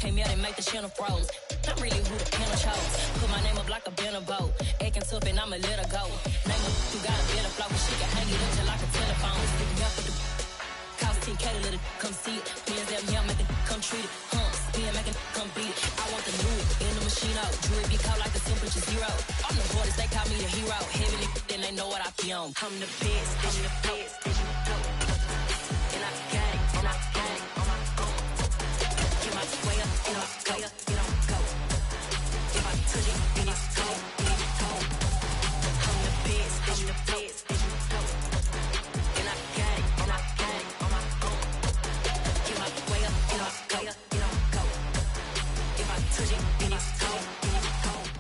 came here, they make the channel froze. I'm really who the piano chose. Put my name up like a banner boat. Acting tough and I'ma let her go. Name her, you got a better flow. She can hang it up just like a telephone. Stick me up with the cost 10K to let it come see it. Hands up here, make it come treat it. Spin, make it come beat it. I want the new in the machine out. Jewelry get caught like the temperature zero. On the borders, they call me the hero. Heavy, then they know what I be on. I'm the best, I'm the best, and you know. And I got it, and I got it on my own. Get my way up, and I go up, and I go. If I touch it, then it's cold, then it's cold. I'm the best, I'm the best, and you know. And I got it, and I got it on my own. Get my way up, and I go up, and I go. If I touch it, then it's cold, then it's cold.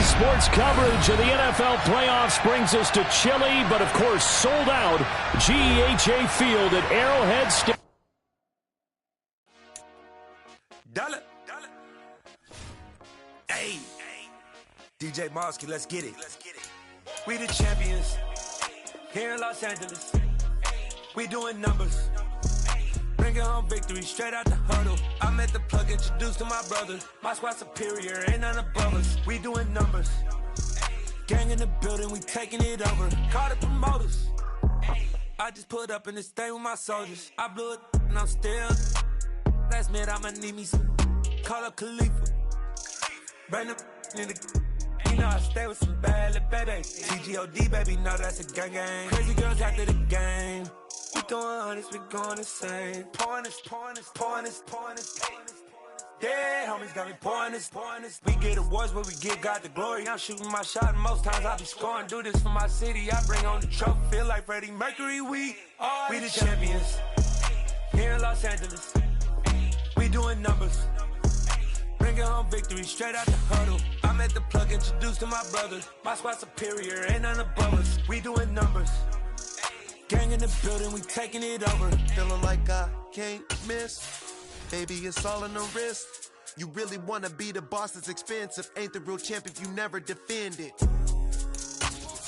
Sports coverage of the NFL playoffs brings us to chilly, but of course sold out GEHA Field at Arrowhead Stadium. Dollar. Hey. DJ Mosky, let's get it. We the champions here in Los Angeles. We doing numbers. Bringing home victory straight out the huddle. I'm at the plug, introduced to my brother. My squad superior, ain't none above us. We doing numbers. Gang in the building, we taking it over. Call the promoters. I just put up in this thing with my soldiers. I blew it and I'm still. Last minute I'ma need me some. Call up Khalifa. Bring them in the. You know I stay with some bad little baby. TGOD baby, know that's a gang gang. Crazy girls after the game. We throwing hundreds, we going insane. Pouring this. Yeah, homies got me pouring this. We get awards, but we give God the glory. I'm shooting my shot, and most times I be scoring. Do this for my city, I bring on the trophy. Feel like Freddie Mercury, we the champions. Here in Los Angeles, we doing numbers. Bringing home victory straight out the huddle. I'm at the plug, introduced to my brother. My squad superior, ain't none above us. We doing numbers. Gang in the building, we taking it over. Feeling like I can't miss. Baby, it's all in the wrist. You really wanna be the boss, that's expensive. Ain't the real champ if you never defend it.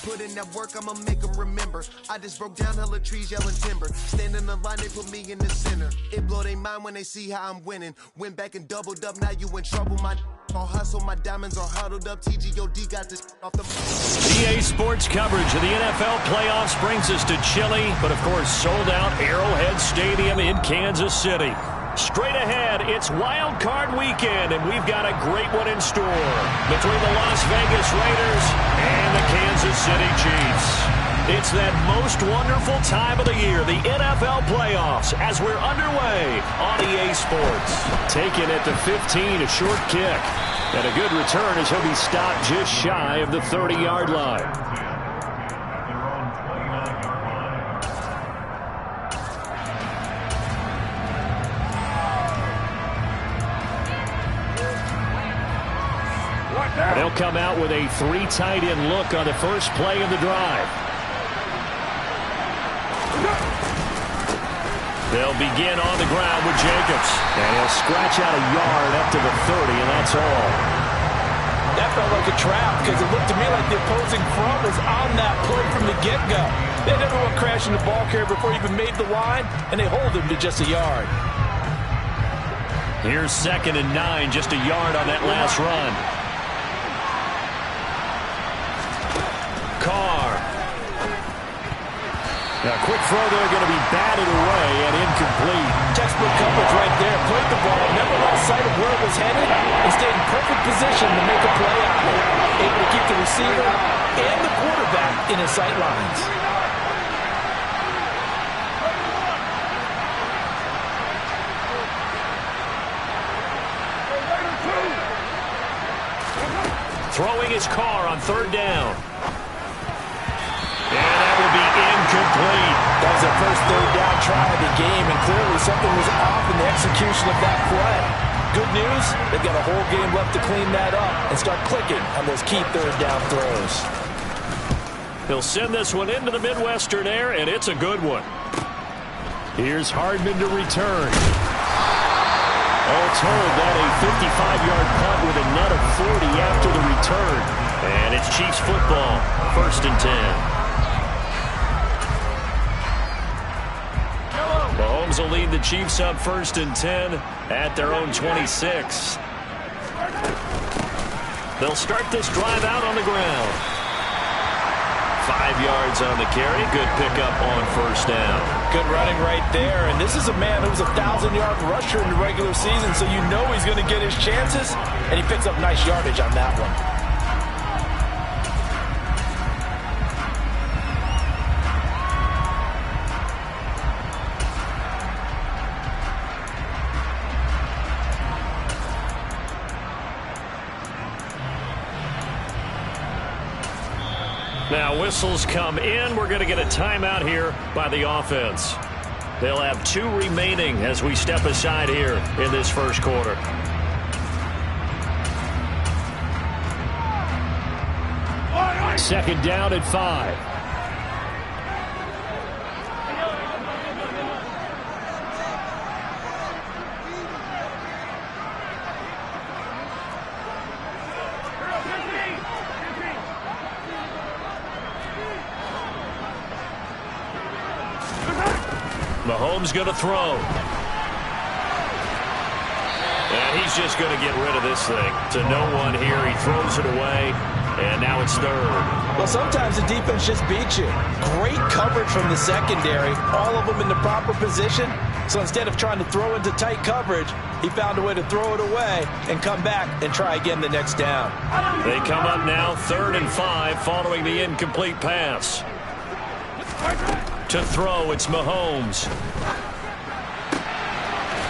Put in that work, I'ma make them remember. I just broke down hella trees, yelling timber. Stand in the line, they put me in the center. It blow their mind when they see how I'm winning. Went back and doubled up, now you in trouble. My all hustle, my diamonds are huddled up. TGOD got this off the... EA Sports coverage of the NFL playoffs brings us to chilly, but of course sold out Arrowhead Stadium in Kansas City. Straight ahead, it's Wild Card Weekend, and we've got a great one in store between the Las Vegas Raiders and the Kansas City Chiefs. It's that most wonderful time of the year, the NFL playoffs, as we're underway on EA Sports. Taking it to 15, a short kick, and a good return as he'll be stopped just shy of the 30-yard line. They'll come out with a 3 tight end look on the first play of the drive. They'll begin on the ground with Jacobs. And he'll scratch out a yard up to the 30, and that's all. That felt like a trap because it looked to me like the opposing front was on that play from the get-go. They never went crashing the ball carrier before he even made the line, and they hold him to just a yard. Here's 2nd and 9, just a yard on that last run. Carr. Now, quick throw there, going to be batted away and incomplete. Textbook coverage right there. Played the ball, never lost sight of where it was headed, and stayed in perfect position to make a play out of it. Able to keep the receiver and the quarterback in his sight lines. Throwing his Carr on 3rd down. And that will be incomplete. That was their first 3rd down try of the game, and clearly something was off in the execution of that play. Good news, they've got a whole game left to clean that up and start clicking on those key 3rd down throws. He'll send this one into the Midwestern air, and it's a good one. Here's Hardman to return. All told, that a 55-yard punt with a net of 40 after the return. And it's Chiefs football, 1st and 10. Mahomes will lead the Chiefs up 1st and 10 at their own 26. They'll start this drive out on the ground. 5 yards on the carry. Good pickup on 1st down. Good running right there. And this is a man who was a 1,000-yard rusher in the regular season, so you know he's going to get his chances. And he picks up nice yardage on that one. Now whistles come in. We're going to get a timeout here by the offense. They'll have 2 remaining as we step aside here in this 1st quarter. Second down at 5. Mahomes going to throw. And he's just going to get rid of this thing. To no one here. He throws it away. And now it's 3rd. Well, sometimes the defense just beats you. Great coverage from the secondary. All of them in the proper position. So instead of trying to throw into tight coverage, he found a way to throw it away and come back and try again the next down. They come up now 3rd and 5 following the incomplete pass. To throw, it's Mahomes.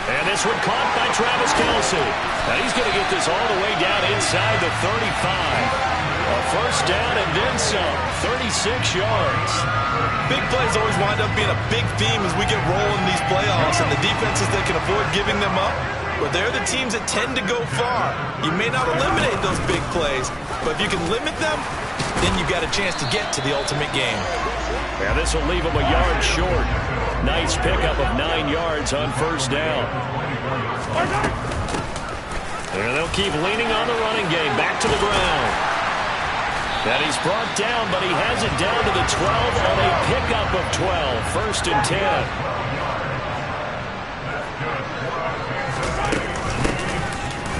And this one caught by Travis Kelce. Now he's going to get this all the way down inside the 35. A 1st down and then some. 36 yards. Big plays always wind up being a big theme as we get rolling in these playoffs, and the defenses that can avoid giving them up, well, they're the teams that tend to go far. You may not eliminate those big plays, but if you can limit them, then you've got a chance to get to the ultimate game. Yeah, this will leave him a yard short. Nice pickup of 9 yards on 1st down. And they'll keep leaning on the running game. Back to the ground. And he's brought down, but he has it down to the 12 on a pickup of 12. 1st and 10.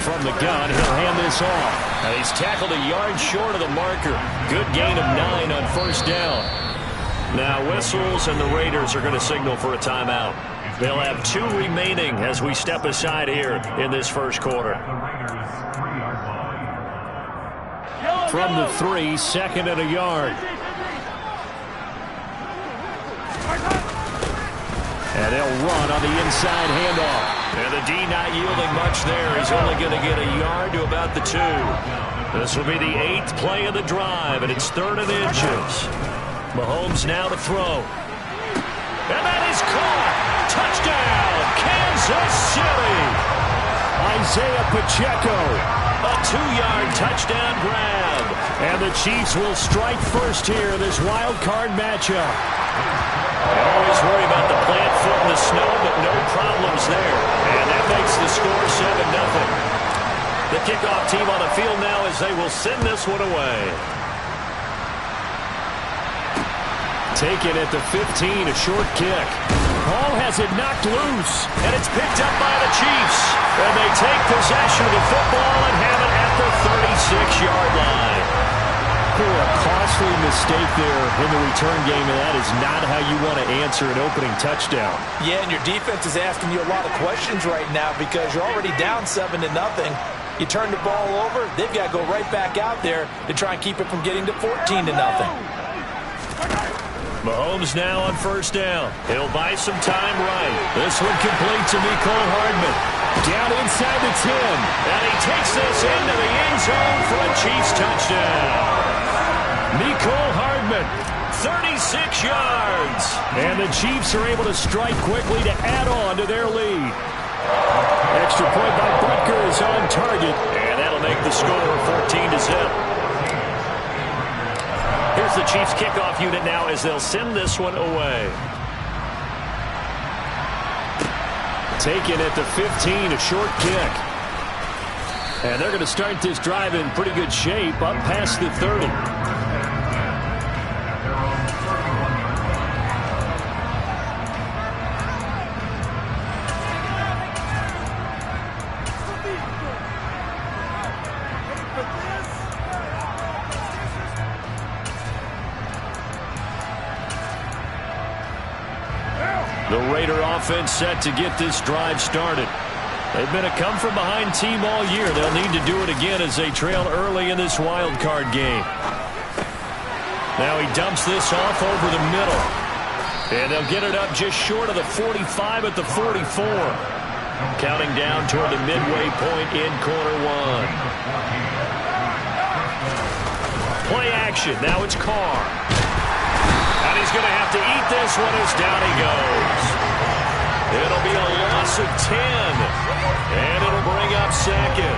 From the gun, he'll hand this off. And he's tackled a yard short of the marker. Good gain of 9 on 1st down. Now whistles, and the Raiders are going to signal for a timeout. They'll have 2 remaining as we step aside here in this 1st quarter. From the 3, 2nd and a yard. And they'll run on the inside handoff. And the D not yielding much there. He's only going to get a yard to about the 2. This will be the 8th play of the drive, and it's 3rd and inches. Mahomes now to throw. And that is caught. Touchdown, Kansas City. Isaiah Pacheco. A 2-yard touchdown grab. And the Chiefs will strike first here in this wild card matchup. They always worry about the plant foot in the snow, but no problems there. And that makes the score 7-0. The kickoff team on the field now as they will send this one away. Taken at the 15, a short kick. Ball has it knocked loose, and it's picked up by the Chiefs. And they take possession of the football and have it at the 36-yard line. A costly mistake there in the return game, and that is not how you want to answer an opening touchdown. Yeah, and your defense is asking you a lot of questions right now because you're already down 7-0. You turn the ball over, they've got to go right back out there to try and keep it from getting to 14-0. Mahomes now on 1st down. He'll buy some time right. This one complete to Mecole Hardman. Down inside the 10. And he takes this into the end zone for a Chiefs touchdown. Mecole Hardman, 36 yards. And the Chiefs are able to strike quickly to add on to their lead. Extra point by Butker is on target. And that'll make the score 14-0. Here's the Chiefs kickoff unit now as they'll send this one away. taken at the 15, a short kick. And they're going to start this drive in pretty good shape, up past the 30. The Raider offense set to get this drive started. They've been a come-from-behind team all year. They'll need to do it again as they trail early in this wild card game. Now he dumps this off over the middle. And they'll get it up just short of the 45 at the 44. Counting down toward the midway point in quarter one. Play action. Now it's Carr. And he's going to have to eat this one as down he goes. It'll be a loss of 10. And it'll bring up second.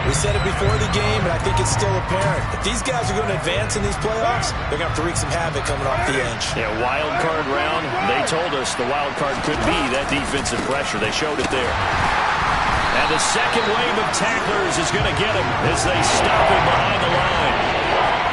We said it before the game, and I think it's still apparent. If these guys are going to advance in these playoffs, they're going to have to wreak some havoc coming off the edge. Yeah, wild card round. They told us the wild card could be that defensive pressure. They showed it there. And the second wave of tacklers is going to get him as they stop him behind the line.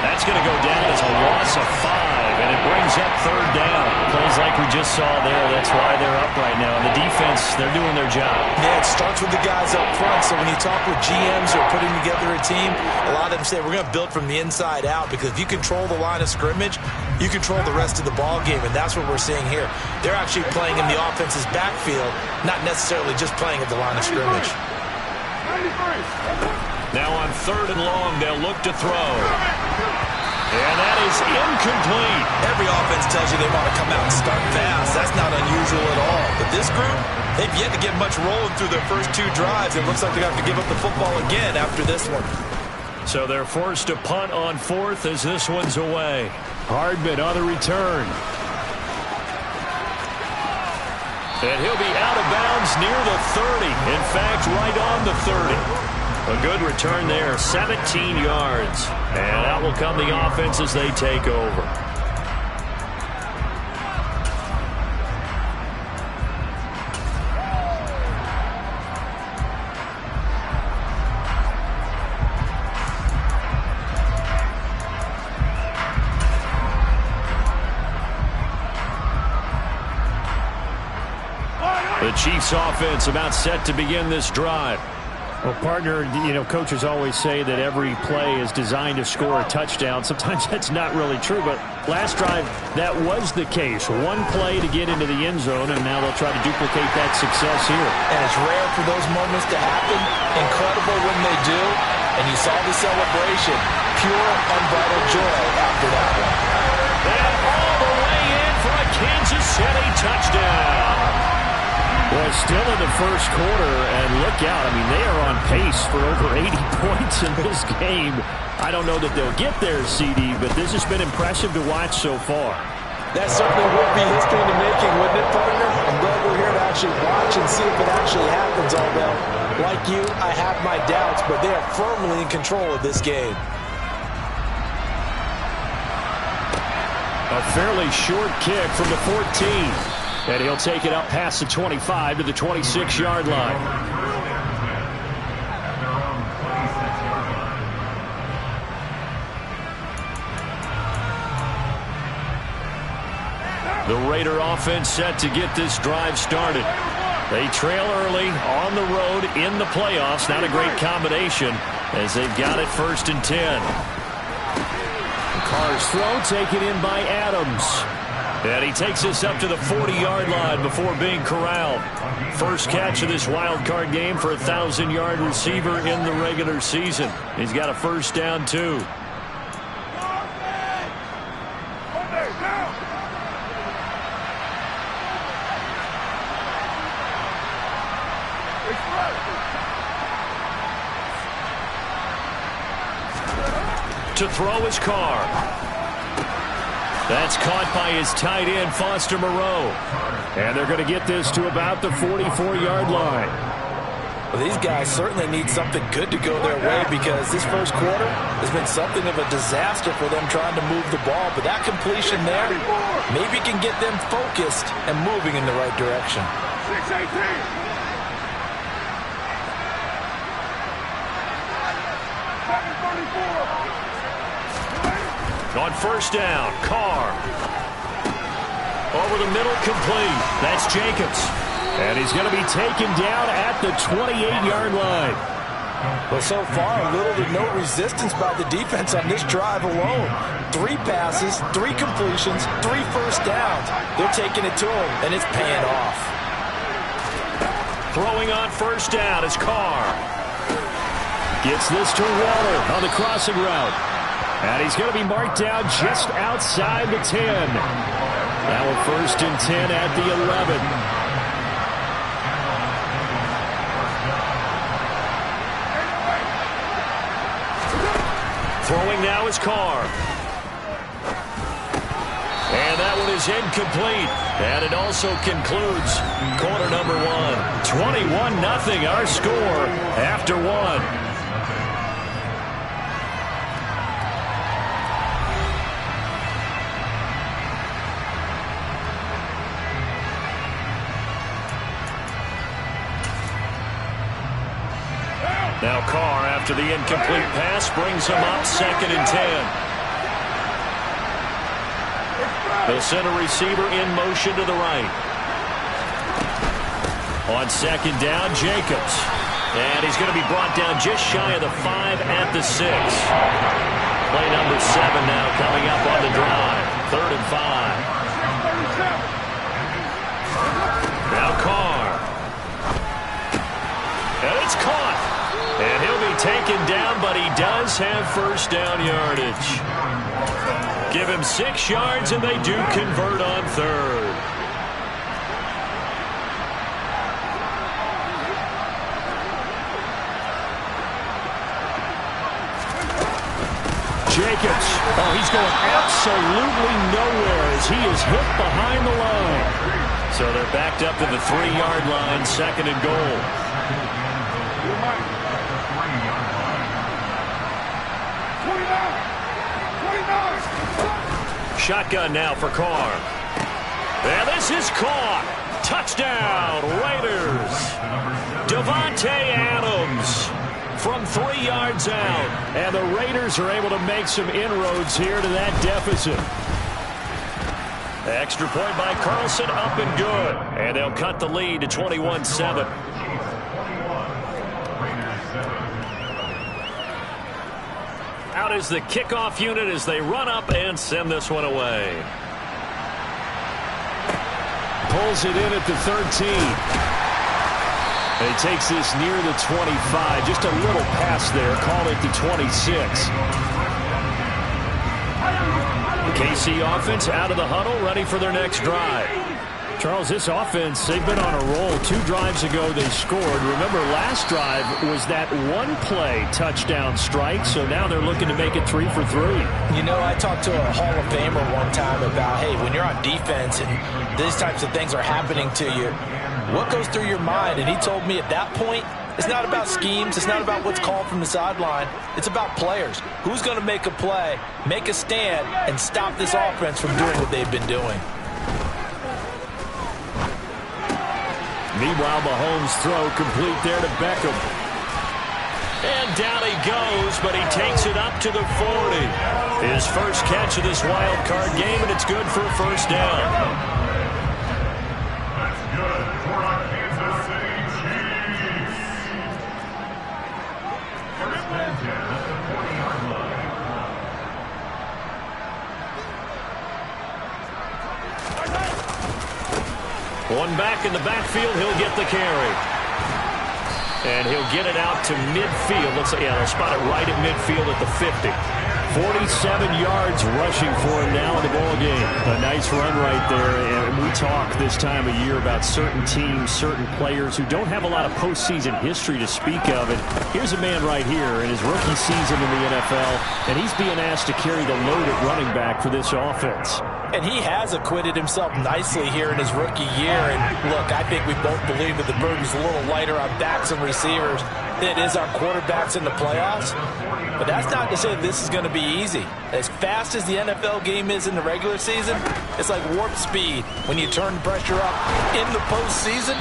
That's going to go down as a loss of 5, and it brings up third down. Plays like we just saw there, that's why they're up right now. And the defense, they're doing their job. Yeah, it starts with the guys up front, so when you talk with GMs who are putting together a team, a lot of them say we're going to build from the inside out, because if you control the line of scrimmage, you control the rest of the ball game, and that's what we're seeing here. They're actually playing in the offense's backfield, not necessarily just playing at the line of scrimmage. Now on third and long, they'll look to throw. And that is incomplete. Every offense tells you they want to come out and start fast. That's not unusual at all. But this group, they've yet to get much rolling through their first 2 drives. It looks like they're going to have to give up the football again after this one. So they're forced to punt on fourth as this one's away. Hardman on the return. And he'll be out of bounds near the 30. In fact, right on the 30. A good return there, 17 yards. And out will come the offense as they take over. The Chiefs offense about set to begin this drive. Well, partner, coaches always say that every play is designed to score a touchdown. Sometimes that's not really true, but last drive, that was the case. One play to get into the end zone, and now they'll try to duplicate that success here. And it's rare for those moments to happen. Incredible when they do. And you saw the celebration. Pure, unbridled joy after that one. And all the way in for a Kansas City touchdown. Well, still in the first quarter, and look out. I mean, they are on pace for over 80 points in this game. I don't know that they'll get there, CD, but this has been impressive to watch so far. That certainly would be history in the making, wouldn't it, partner? I'm glad we're here to actually watch and see if it actually happens, although, like you, I have my doubts, but they are firmly in control of this game. A fairly short kick from the 14. And he'll take it up past the 25 to the 26-yard line. The Raider offense set to get this drive started. They trail early on the road in the playoffs. Not a great combination as they've got it 1st and 10. Carr's throw taken in by Adams. And he takes us up to the 40-yard line before being corralled. First catch of this wild card game for a 1,000-yard receiver in the regular season. He's got a first down, too. To throw his Carr. That's caught by his tight end, Foster Moreau. And they're going to get this to about the 44-yard line. Well, these guys certainly need something good to go their way, because this first quarter has been something of a disaster for them trying to move the ball. But that completion there maybe can get them focused and moving in the right direction. 6-18. On first down, Carr. Over the middle, complete. That's Jacobs. And he's going to be taken down at the 28-yard line. Well, so far, little to no resistance by the defense on this drive alone. 3 passes, 3 completions, 3 first downs. They're taking it to him, and it's paying off. Throwing on first down is Carr. Gets this to Waller on the crossing route. And he's going to be marked down just outside the 10. Now a 1st and 10 at the 11. Throwing now is Carr. And that one is incomplete. And it also concludes quarter number 1. 21-0 our score after 1. Now Carr, after the incomplete pass, brings him up 2nd and 10. They'll send a receiver in motion to the right. On 2nd down, Jacobs. And he's going to be brought down just shy of the 5 at the 6. Play number 7 now coming up on the drive. 3rd and 5. Now Carr. And it's caught. And he'll be taken down, but he does have first down yardage. Give him 6 yards, and they do convert on 3rd. Jacobs. Oh, he's going absolutely nowhere as he is hit behind the line. So they're backed up to the 3-yard line, 2nd and goal. Shotgun now for Carr. And this is caught. Touchdown, Raiders. Devontae Adams from 3 yards out. And the Raiders are able to make some inroads here to that deficit. Extra point by Carlson, up and good. And they'll cut the lead to 21-7. Out is the kickoff unit as they run up and send this one away. Pulls it in at the 13. And he takes this near the 25. Just a little pass there. Call it the 26. KC offense out of the huddle, ready for their next drive. Charles, this offense, they've been on a roll. 2 drives ago they scored. Remember, last drive was that 1-play touchdown strike, so now they're looking to make it 3 for 3. You know, I talked to a Hall of Famer one time about, hey, when you're on defense and these types of things are happening to you, what goes through your mind? And he told me at that point, it's not about schemes. It's not about what's called from the sideline. It's about players. Who's going to make a play, make a stand, and stop this offense from doing what they've been doing? Meanwhile, Mahomes' throw complete there to Beckham. And down he goes, but he takes it up to the 40. His first catch of this wild card game, and it's good for a first down. One back in the backfield, he'll get the carry. And he'll get it out to midfield. Looks like, yeah, they'll spot it right at midfield at the 50. 47 yards rushing for him now in the ball game. A nice run right there. And we talk this time of year about certain teams, certain players who don't have a lot of postseason history to speak of. And here's a man right here in his rookie season in the NFL, and he's being asked to carry the load at running back for this offense. And he has acquitted himself nicely here in his rookie year. And look, I think we both believe that the burden's a little lighter on backs and receivers than it is on quarterbacks in the playoffs. But that's not to say that this is going to be easy. As fast as the NFL game is in the regular season, it's like warp speed when you turn pressure up in the postseason.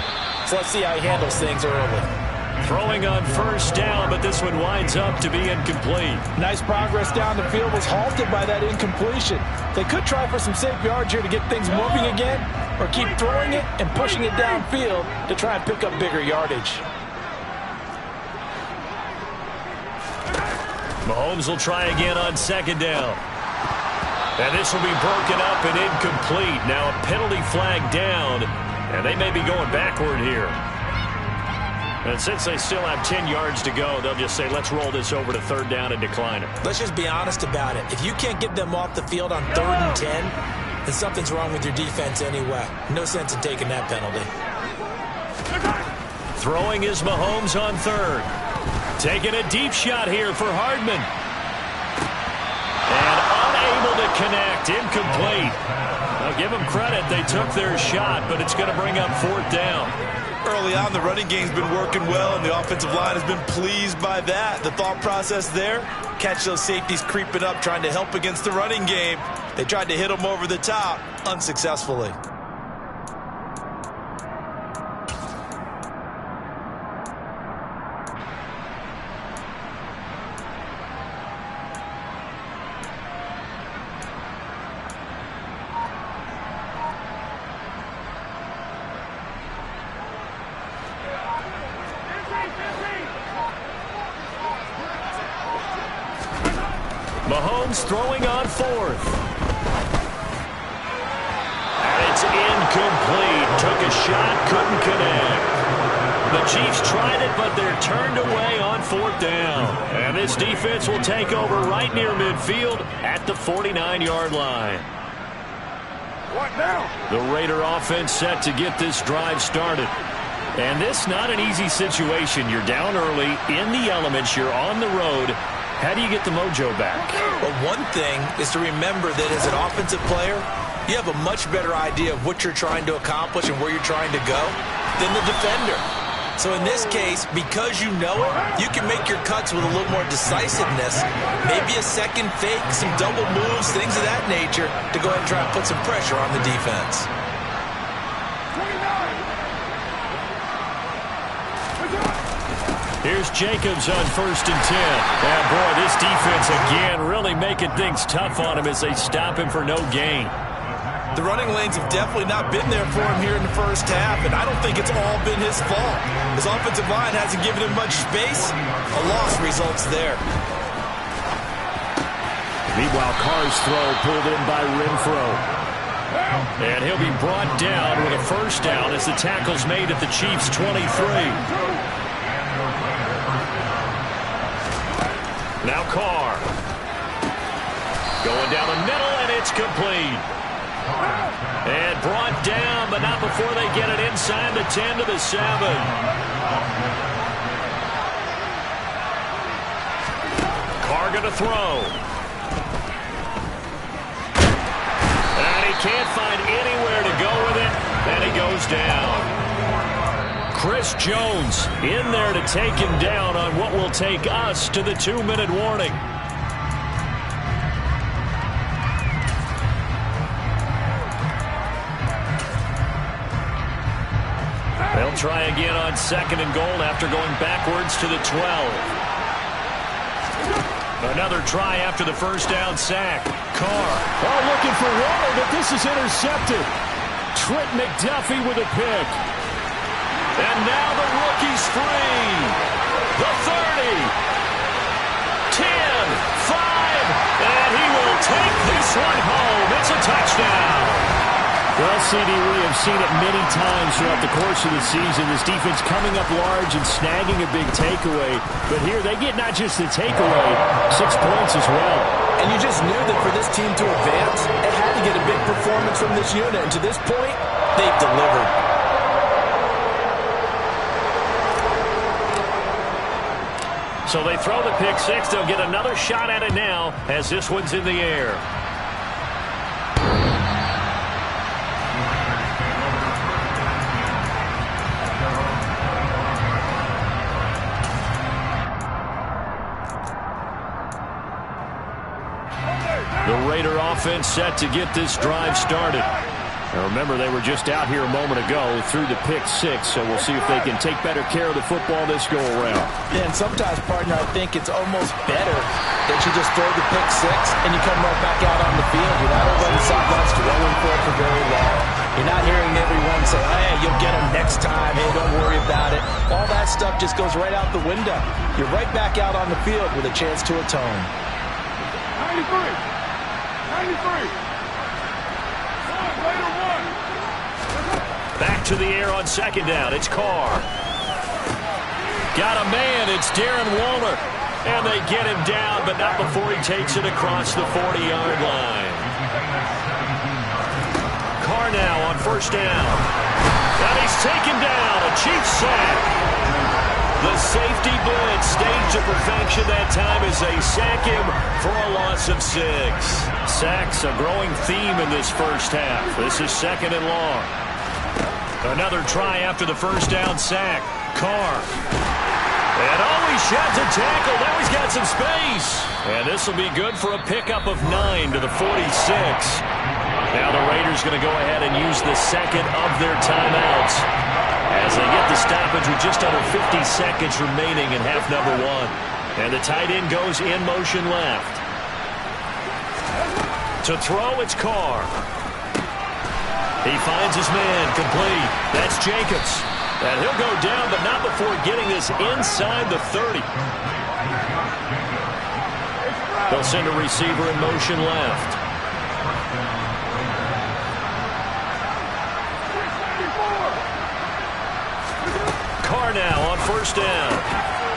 So let's see how he handles things early. Throwing on first down, but this one winds up to be incomplete. Nice progress down the field, was halted by that incompletion. They could try for some safe yards here to get things moving again, or keep throwing it and pushing it downfield to try and pick up bigger yardage. Mahomes will try again on second down. And this will be broken up and incomplete. Now a penalty flag down, and they may be going backward here. And since they still have 10 yards to go, they'll just say, let's roll this over to third down and decline it. Let's just be honest about it. If you can't get them off the field on 3rd and 10, then something's wrong with your defense anyway. No sense in taking that penalty. Throwing is Mahomes on third. Taking a deep shot here for Hardman. And unable to connect. Incomplete. Now give them credit. They took their shot, but it's going to bring up 4th down. Early on, the running game's been working well, and the offensive line has been pleased by that. The thought process there, catch those safeties creeping up, trying to help against the running game. They tried to hit them over the top, unsuccessfully. Mahomes throwing on 4th. And it's incomplete. Took a shot, couldn't connect. The Chiefs tried it, but they're turned away on 4th down. And this defense will take over right near midfield at the 49-yard line. What now? The Raider offense set to get this drive started. And this not an easy situation. You're down early, in the elements, you're on the road. How do you get the mojo back? Well, one thing is to remember that as an offensive player, you have a much better idea of what you're trying to accomplish and where you're trying to go than the defender. So in this case, because you know it, you can make your cuts with a little more decisiveness, maybe a second fake, some double moves, things of that nature, to go ahead and try and put some pressure on the defense. Here's Jacobs on 1st and 10. And boy, this defense again really making things tough on him as they stop him for no gain. The running lanes have definitely not been there for him here in the first half, and I don't think it's all been his fault. His offensive line hasn't given him much space. A loss results there. Meanwhile, Carr's throw pulled in by Renfro. And he'll be brought down with a first down as the tackle's made at the Chiefs' 23. Now Carr. Going down the middle, and it's complete. And brought down, but not before they get it inside the 10 to the 7. Carr going to throw. And he can't find anywhere to go with it, and he goes down. Chris Jones in there to take him down on what will take us to the 2-minute warning. They'll try again on 2nd and goal after going backwards to the 12. Another try after the first down sack. Carr. Oh, looking for Waller, but this is intercepted. Trent McDuffie with a pick. And now the rookie's free. The 30. 10. 5. And he will take this one home. It's a touchdown. Well, CD, we have seen it many times throughout the course of the season. This defense coming up large and snagging a big takeaway. But here they get not just the takeaway, 6 points as well. And you just knew that for this team to advance, it had to get a big performance from this unit. And to this point, they've delivered. So they throw the pick six. They'll get another shot at it now as this one's in the air. The Raider offense set to get this drive started. Now remember, they were just out here a moment ago through the pick six, so we'll see if they can take better care of the football this go-around. Yeah, and sometimes, partner, I think it's almost better that you just throw the pick six and you come right back out on the field. You're not over on the sidelines dwelling for it for very long. You're not hearing everyone say, hey, you'll get them next time. Hey, don't worry about it. All that stuff just goes right out the window. You're right back out on the field with a chance to atone. 93. Back to the air on second down. It's Carr. Got a man. It's Darren Waller. And they get him down, but not before he takes it across the 40-yard line. Carr now on first down. And he's taken down. A Chiefs sack. The safety blitz staged to perfection that time as they sack him for a loss of 6. Sacks a growing theme in this first half. This is second and long. Another try after the first down sack. Carr. And he shot to tackle. Now he's got some space. And this will be good for a pickup of 9 to the 46. Now the Raiders going to go ahead and use the second of their timeouts as they get the stoppage with just under 50 seconds remaining in half number 1. And the tight end goes in motion left. To throw, it's Carr. He finds his man, complete. That's Jacobs. And he'll go down, but not before getting this inside the 30. They'll send a receiver in motion left. Carr now on first down.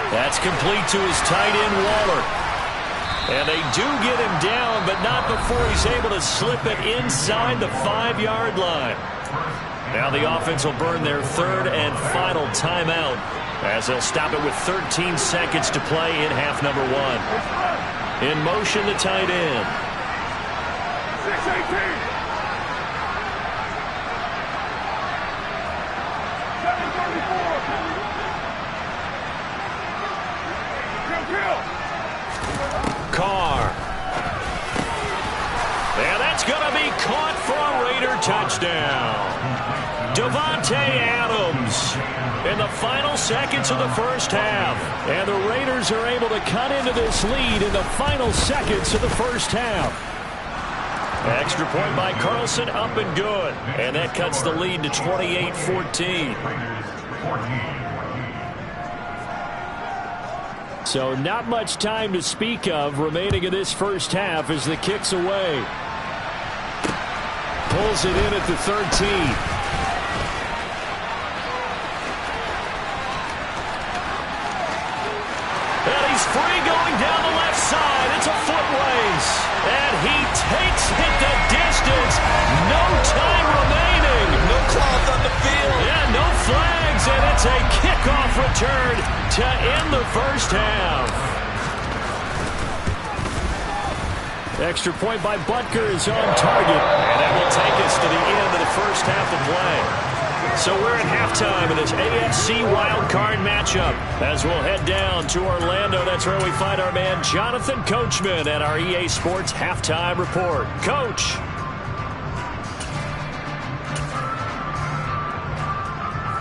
That's complete to his tight end, Waller. And they do get him down, but not before he's able to slip it inside the 5-yard line. Now the offense will burn their third and final timeout as they'll stop it with 13 seconds to play in half number 1. In motion, the tight end. 6-18. Carr. And that's going to be caught for a Raider touchdown. Davante Adams in the final seconds of the first half. And the Raiders are able to cut into this lead in the final seconds of the first half. Extra point by Carlson, up and good. And that cuts the lead to 28-14. So not much time to speak of remaining in this first half as the kick's away. Pulls it in at the 13. And he's free going down the left side. It's a foot race. And he takes it the distance. No time remaining. No cloth on the field. Yeah, no flags. And it's a kickoff return to end the first half. Extra point by Butker is on target. And that will take us to the end of the first half of play. So we're at halftime in this AFC wildcard matchup as we'll head down to Orlando. That's where we find our man Jonathan Coachman at our EA Sports Halftime Report. Coach.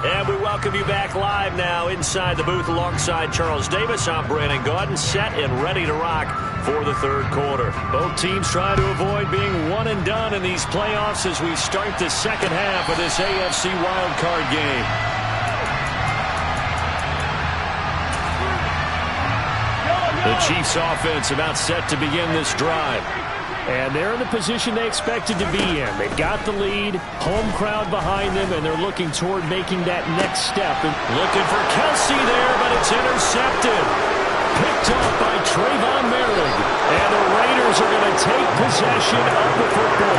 And we welcome you back live now inside the booth alongside Charles Davis. I'm Brandon Gaudin, set and ready to rock for the third quarter. Both teams trying to avoid being one and done in these playoffs as we start the second half of this AFC wildcard game. The Chiefs offense about set to begin this drive. And they're in the position they expected to be in. They've got the lead, home crowd behind them, and they're looking toward making that next step. And looking for Kelsey there, but it's intercepted. Picked up by Trayvon Merrick. And the Raiders are going to take possession of the football.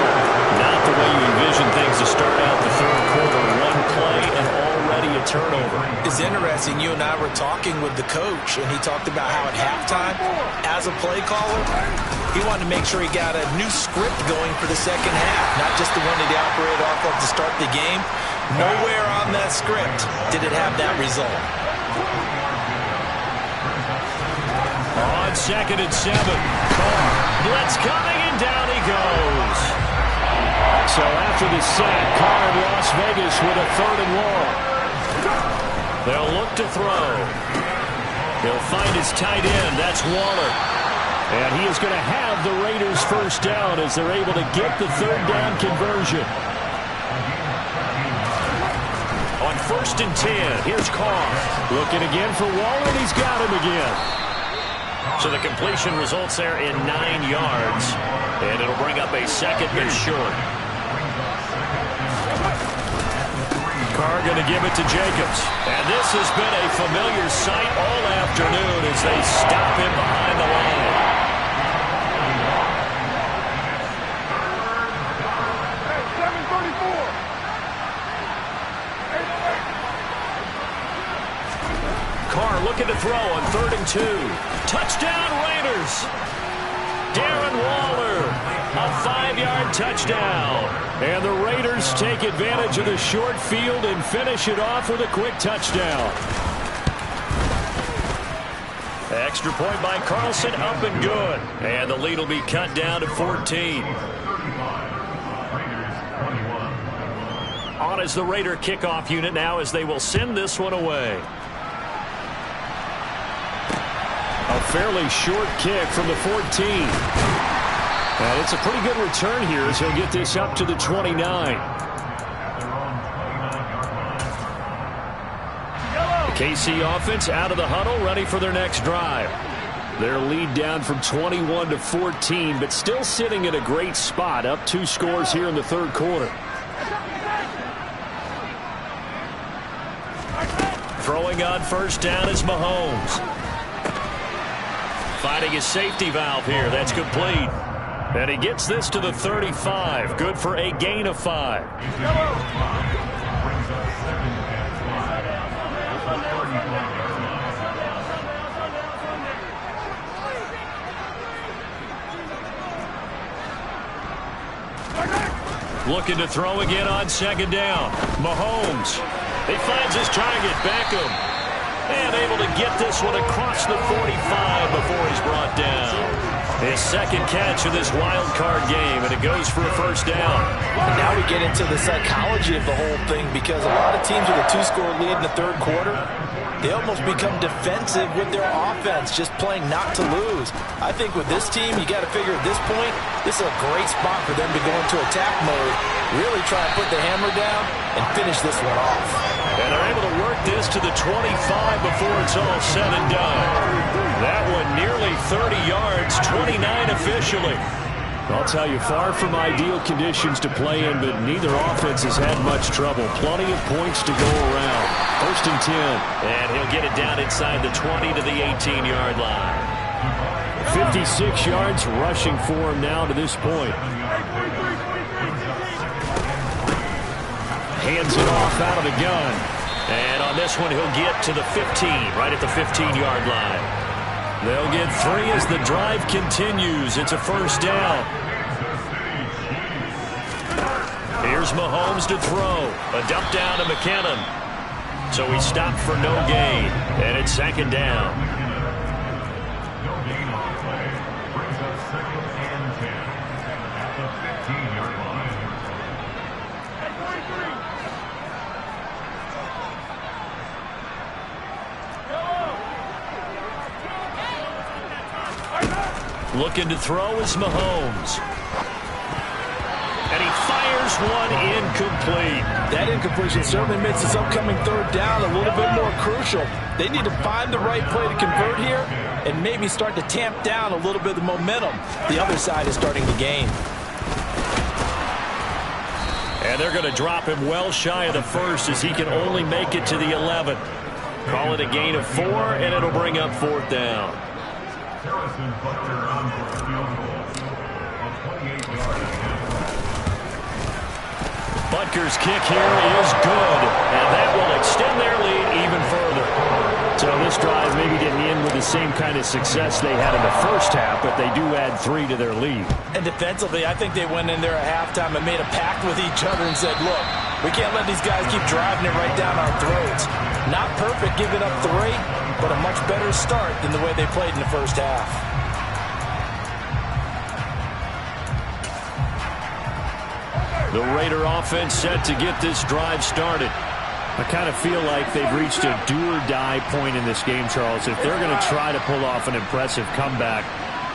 Not the way you envision things to start out the third quarter. One play and already a turnover. It's interesting. You and I were talking with the coach, and he talked about how at halftime, as a play caller, he wanted to make sure he got a new script going for the second half, not just the one that he operated off of to start the game. Nowhere on that script did it have that result. On second and 7. Carr. Blitz coming, and down he goes. So after the He's set. Carr in Las Vegas with a 3rd and long. They'll look to throw. He'll find his tight end. That's Waller. And he is going to have the Raiders first down as they're able to get the 3rd down conversion. On 1st and 10, here's Carr. Looking again for Waller, and he's got him again. So the completion results there in 9 yards. And it'll bring up a 2nd and short. Carr going to give it to Jacobs. And this has been a familiar sight all afternoon as they stop him behind the line. Carr looking to throw on 3rd and 2. Touchdown Raiders. Darren Waller, a 5-yard touchdown. And the Raiders take advantage of the short field and finish it off with a quick touchdown. Extra point by Carlson, up and good. And the lead will be cut down to 14. On is the Raider kickoff unit now as they will send this one away. A fairly short kick from the 14. And it's a pretty good return here as he'll get this up to the 29. The KC offense out of the huddle, ready for their next drive. Their lead down from 21 to 14, but still sitting in a great spot, up 2 scores here in the 3rd quarter. Throwing on 1st down is Mahomes. Finding his safety valve here. That's complete. And he gets this to the 35. Good for a gain of 5. Looking to throw again on 2nd down. Mahomes. He finds his target. Beckham. And able to get this one across the 45 before he's brought down. His 2nd catch of this wild card game, and it goes for a 1st down. And now we get into the psychology of the whole thing, because a lot of teams with a 2-score lead in the 3rd quarter, they almost become defensive with their offense, just playing not to lose. I think with this team, you got to figure at this point, this is a great spot for them to go into attack mode, really try and put the hammer down and finish this one off. And they're able to work this to the 25 before it's all said and done. That one nearly 30 yards, 29 officially. I'll tell you, far from ideal conditions to play in, but neither offense has had much trouble. Plenty of points to go around. 1st and 10. And he'll get it down inside the 20 to the 18-yard line. 56 yards rushing for him now to this point. Hands it off out of the gun. And on this one, he'll get to the 15, right at the 15-yard line. They'll get 3 as the drive continues. It's a 1st down. Here's Mahomes to throw. A dump down to McKinnon. So he stopped for no gain. And it's 2nd down. Looking to throw is Mahomes. And he fires one incomplete. That incompletion certainly makes this upcoming 3rd down a little bit more crucial. They need to find the right play to convert here and maybe start to tamp down a little bit of the momentum the other side is starting to gain. And they're going to drop him well shy of the 1st as he can only make it to the 11. Call it a gain of 4, and it'll bring up 4th down. Butker's kick here is good, and that will extend their lead even further. So this drive maybe didn't end with the same kind of success they had in the 1st half, but they do add 3 to their lead. And defensively, I think they went in there at halftime and made a pact with each other and said, look, we can't let these guys keep driving it right down our throats. Not perfect giving up 3, but a much better start than the way they played in the 1st half. The Raider offense set to get this drive started. I kind of feel like they've reached a do-or-die point in this game, Charles. If they're going to try to pull off an impressive comeback,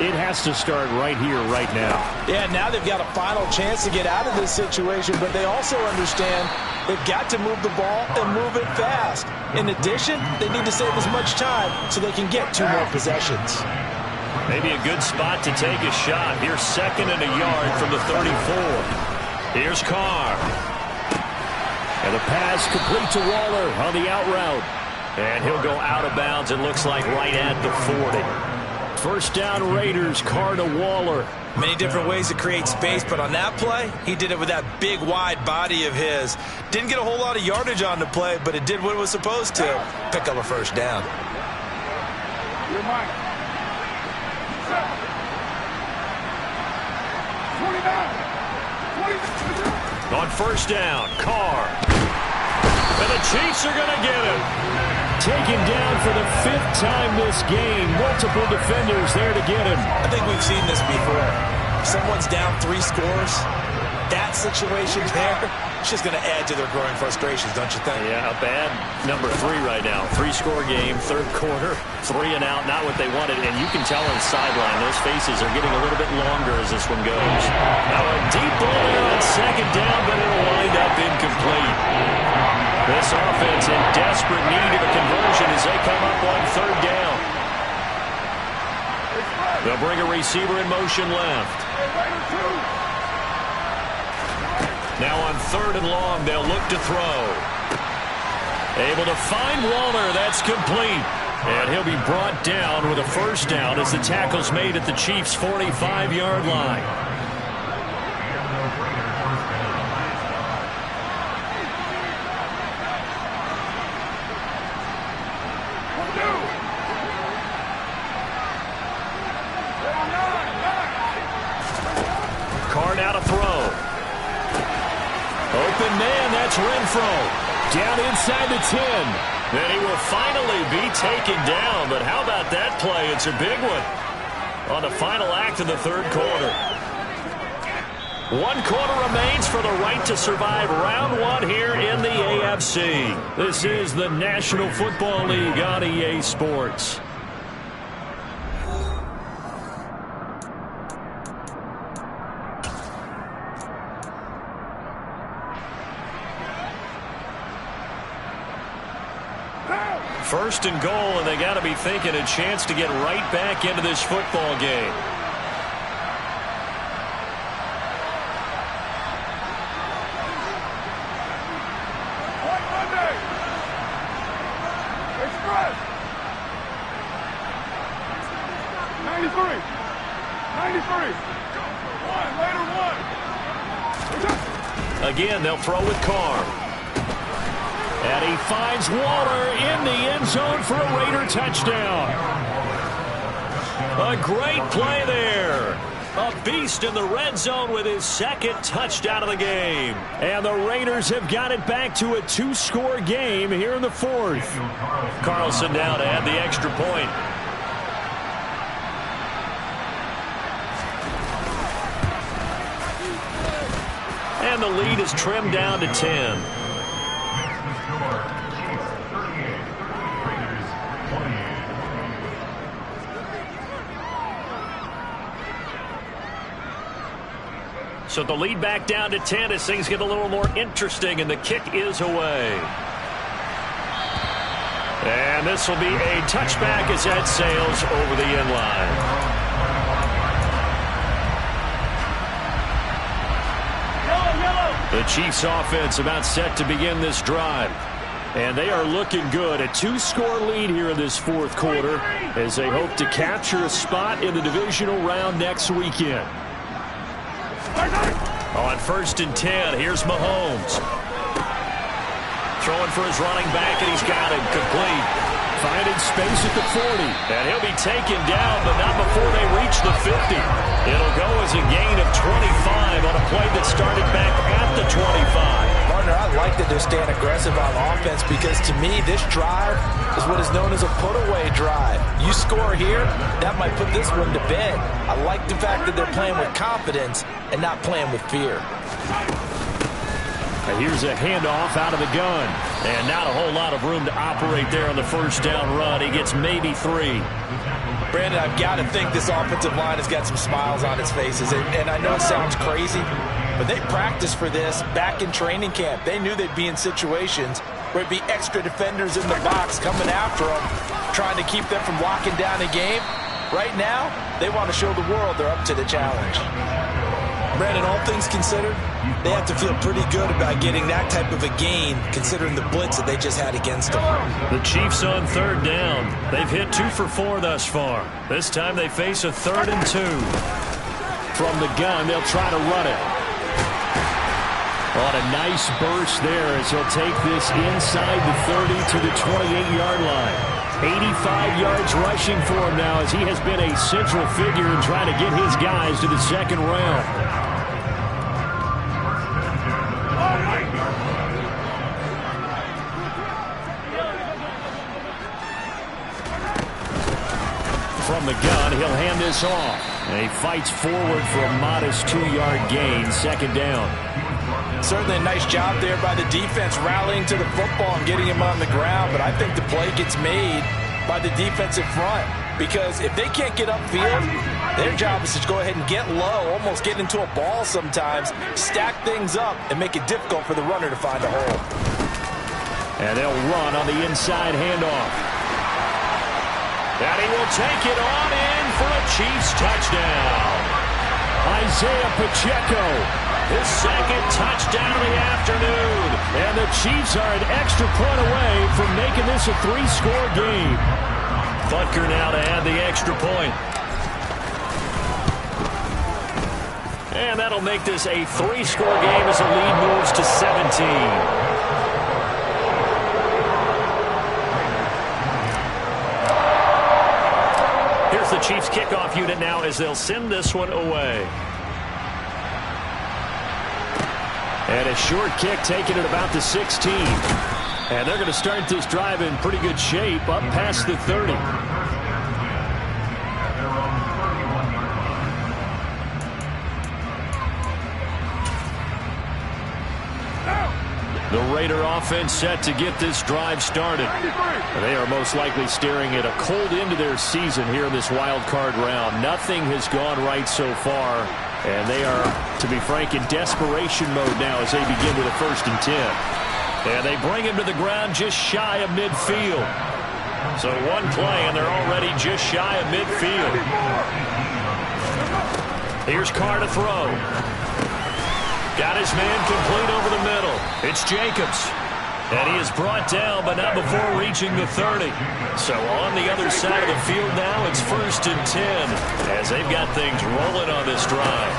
it has to start right here, right now. Yeah, now they've got a final chance to get out of this situation, but they also understand they've got to move the ball and move it fast. In addition, they need to save as much time so they can get 2 more possessions. Maybe a good spot to take a shot. Here's 2nd and a yard from the 34. Here's Carr. And the pass complete to Waller on the out route. And he'll go out of bounds, it looks like, right at the 40. First down Raiders, Carr to Waller. Many different ways to create space, but on that play, he did it with that big, wide body of his. Didn't get a whole lot of yardage on the play, but it did what it was supposed to. Pick up a first down. You're mine. 29. On first down, Carr. And the Chiefs are going to get him. Taken down for the 5th time this game. Multiple defenders there to get him. I think we've seen this before. Someone's down 3 scores. That situation there, it's just going to add to their growing frustrations, don't you think? Yeah, a bad number 3 right now. 3-score game, 3rd quarter, 3 and out, not what they wanted. And you can tell on the sideline, those faces are getting a little bit longer as this one goes. Now a deep ball there on 2nd down, but it'll wind up incomplete. This offense in desperate need of a conversion as they come up on 3rd down. They'll bring a receiver in motion left. Now on 3rd and long, they'll look to throw. Able to find Waller. That's complete. And he'll be brought down with a first down as the tackle's made at the Chiefs' 45-yard line. Carr now to throw. Open man, that's Renfro. Down inside the 10. Then he will finally be taken down. But how about that play? It's a big one on the final act of the 3rd quarter. 1 quarter remains for the right to survive round 1 here in the AFC. This is the National Football League on EA Sports. First and goal, and they got to be thinking a chance to get right back into this football game. White Monday. Express. 93. 93. 1, later 1. Again, they'll throw with Carr. And he finds Waller in the end zone for a Raider touchdown. A great play there. A beast in the red zone with his 2nd touchdown of the game. And the Raiders have got it back to a 2-score game here in the 4th. Carlson now to add the extra point. And the lead is trimmed down to 10. So the lead back down to 10 as things get a little more interesting, and the kick is away. And this will be a touchback as that sails over the end line. The Chiefs offense about set to begin this drive. And they are looking good. A 2-score lead here in this 4th quarter as they hope to capture a spot in the divisional round next weekend. On 1st and 10, here's Mahomes. Throwing for his running back, and he's got him complete. Finding space at the 40. And he'll be taken down, but not before they reach the 50. It'll go as a gain of 25 on a play that started back at the 25. Partner, I like that they're staying aggressive on offense because, to me, this drive is what is known as a put-away drive. You score here, that might put this one to bed. I like the fact that they're playing with confidence and not playing with fear. Here's a handoff out of the gun. And not a whole lot of room to operate there on the first down run. He gets maybe 3. Brandon, I've got to think this offensive line has got some smiles on its faces. And I know it sounds crazy, but they practiced for this back in training camp. They knew they'd be in situations where it'd be extra defenders in the box coming after them, trying to keep them from locking down a game. Right now, they want to show the world they're up to the challenge. Brandon, all things considered, they have to feel pretty good about getting that type of a gain, considering the blitz that they just had against them. The Chiefs on 3rd down. They've hit 2 for 4 thus far. This time they face a 3rd and 2. From the gun, they'll try to run it. On a nice burst there as he'll take this inside the 30 to the 28-yard line. 85 yards rushing for him now as he has been a central figure in trying to get his guys to the 2nd round. From the gun, he'll hand this off. And he fights forward for a modest 2-yard gain, 2nd down. Certainly a nice job there by the defense rallying to the football and getting him on the ground, but I think the play gets made by the defensive front because if they can't get upfield, their job is to go ahead and get low, almost get into a ball sometimes, stack things up, and make it difficult for the runner to find a hole. And they'll run on the inside handoff. And he will take it on in for a Chiefs touchdown. Isaiah Pacheco, his 2nd touchdown of the afternoon. And the Chiefs are an extra point away from making this a 3-score game. Butker now to add the extra point. And that'll make this a 3-score game as the lead moves to 17. The Chiefs kickoff unit now as they'll send this one away. And a short kick taken at about the 16. And they're going to start this drive in pretty good shape up past the 30. The Raider offense set to get this drive started. They are most likely staring at a cold end to their season here in this wild card round. Nothing has gone right so far, and they are, to be frank, in desperation mode now as they begin with a 1st and 10. And they bring him to the ground just shy of midfield. So one play, and they're already just shy of midfield. Here's Carr to throw. Got his man complete over the middle. It's Jacobs. And he is brought down, but not before reaching the 30. So on the other side of the field now, it's 1st and 10 as they've got things rolling on this drive.